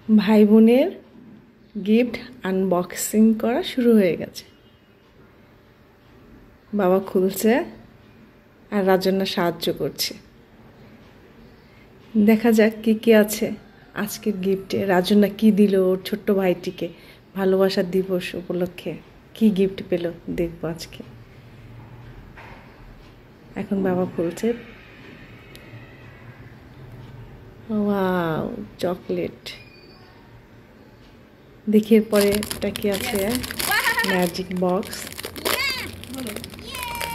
ভাই বোনের gift unboxing করা শুরু হয়ে গেছে। বাবা খুলছে আর রাজন্না সাহায্য করছে। দেখা যাক কি কি আছে আজকের গিফটে। রাজন্না কি দিল ওর ছোট্ট ভাইটিকে ভালোবাসার দিবস উপলক্ষে, কি গিফট পেল দেখবো আজকে। এখন বাবা খুলছে। Wow, chocolate. দেখি এরপরে এটা কি আছে। Magic box.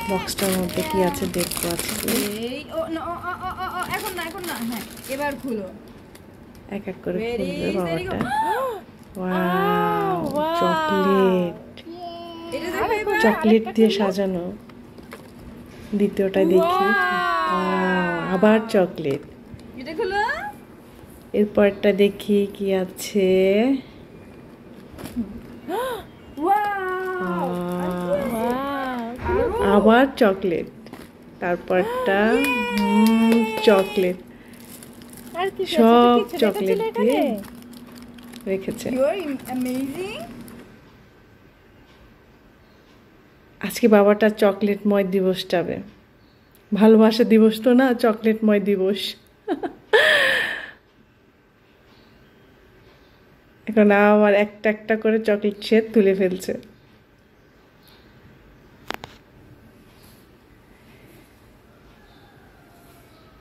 বক্সটার মধ্যে কি আছে দেখবো আজকে। এবার খুলো, এক এক করে খুলবে বাবাটা। Wow, chocolate. চকলেট দিয়ে সাজানো। দ্বিতীয়টা দেখি। আবার চকলেট। এটা খুলো। এরপরটা দেখি কি আছে। আবার চকলেট। তারপরটা চকলেট। সব চকলেট দিয়ে রেখেছে। আজকে বাবাটা চকলেটময় দিবস যাবে। ভালোবাসা দিবস তো না, চকলেটময় দিবস। এখন আবার একটা একটা করে চকলেট সে তুলে ফেলছে।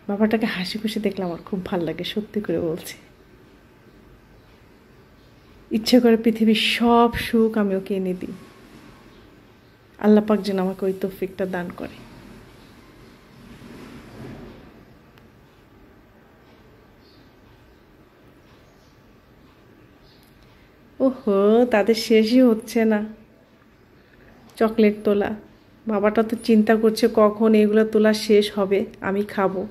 বাবাটাকে হাসি খুশি দেখলে আমার খুব ভালো লাগে, সত্যি করে বলছি। ইচ্ছে করে পৃথিবীর সব সুখ আমি ওকে এনে দিই। আল্লাহ পাক যেন আমাকে ওই তৌফিকটা দান করে। ওহো, তাদের শেষই হচ্ছে না চকলেট তোলা। বাবাটা তো চিন্তা করছে কখন এগুলো তোলা শেষ হবে, আমি খাবো।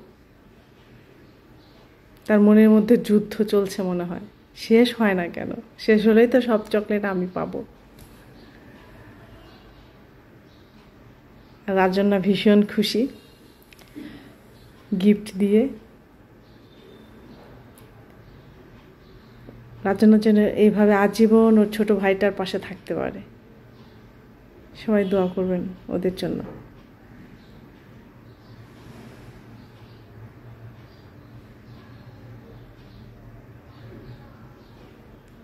তার মনের মধ্যে যুদ্ধ চলছে মনে হয়, শেষ হয় না কেন, শেষ হলেই তো সব চকলেট আমি পাবো। রাজন্না ভীষণ খুশি গিফট দিয়ে। রাজন্নার জন্য এইভাবে আজীবন ওর ছোট ভাইটার পাশে থাকতে পারে। সবাই দোয়া করবেন ওদের জন্য।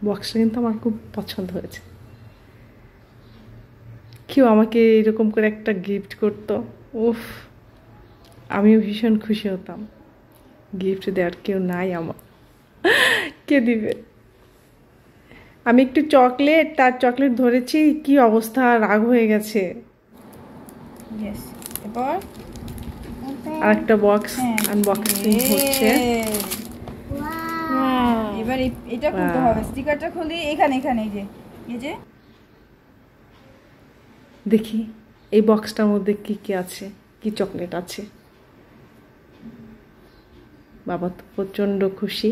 বক্সটা কিন্তু আমার খুব পছন্দ হয়েছে। কেউ আমাকে এরকম করে একটা গিফট করতো, উফ, আমিও ভীষণ খুশি হতাম। গিফট দেওয়ার কেউ নাই আমার, কে দিবে। আমি একটু চকলেট, তার চকলেট ধরেছি, কি অবস্থা, রাগ হয়ে গেছে। আর একটা বক্স আনবক্সিং হচ্ছে। এবার এটা খুলতে হবে। স্টিকারটা খুলি। এখানে এই যে দেখি এই বক্সটার মধ্যে কি কি আছে, কি চকলেট আছে। বাবা তো প্রচন্ড খুশি।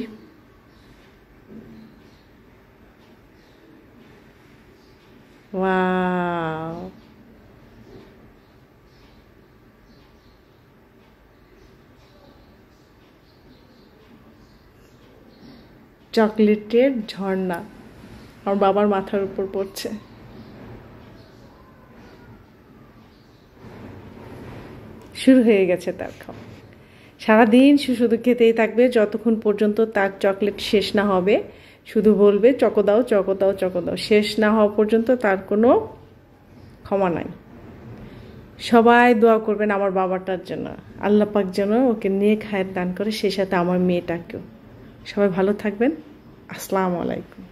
ওয়াও, চকলেটের ঝর্ণা আমার বাবার মাথার উপর পড়ছে। শুরু হয়ে গেছে তার খাওয়া। সারাদিন শুধু খেতেই থাকবে যতক্ষণ পর্যন্ত তার চকলেট শেষ না হবে। শুধু বলবে চকো দাও, চকো দাও, চকো দাও। শেষ না হওয়া পর্যন্ত তার কোনো ক্ষমা নাই। সবাই দোয়া করবেন আমার বাবাটার জন্য, আল্লাহ পাক যেন ওকে নেক হায়াত দান করে, সেই সাথে আমার মেয়েটাকেও। সবাই ভালো থাকবেন। আসসালামু আলাইকুম।